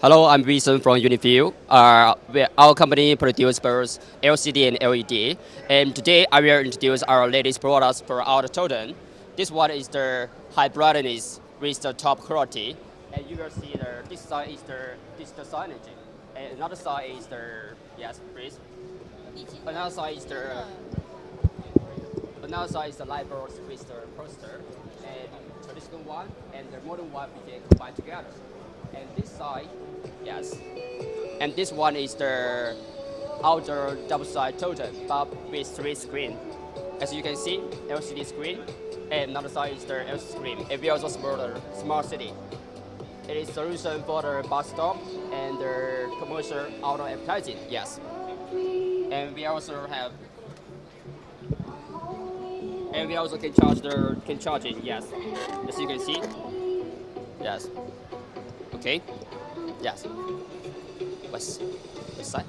Hello, I'm Wilson from Uniview. Our company produces both LCD and LED. And today I will introduce our latest products for our Totem. This one is the high brightness with the top quality. And you will see this side is the digital signage. And another side is yes, please. Another side is the light board with the poster. And traditional one and the modern one we can combine together. And this side, yes. And this one is the outdoor double-side totem, but with three screen. As you can see, LCD screen, and another side is the LCD screen. And we also support the smart city. It is solution for the bus stop and the commercial outdoor advertising. Yes. And we also have, and we also can charge it. Yes. As you can see. Yes. Okay. Yes. West side.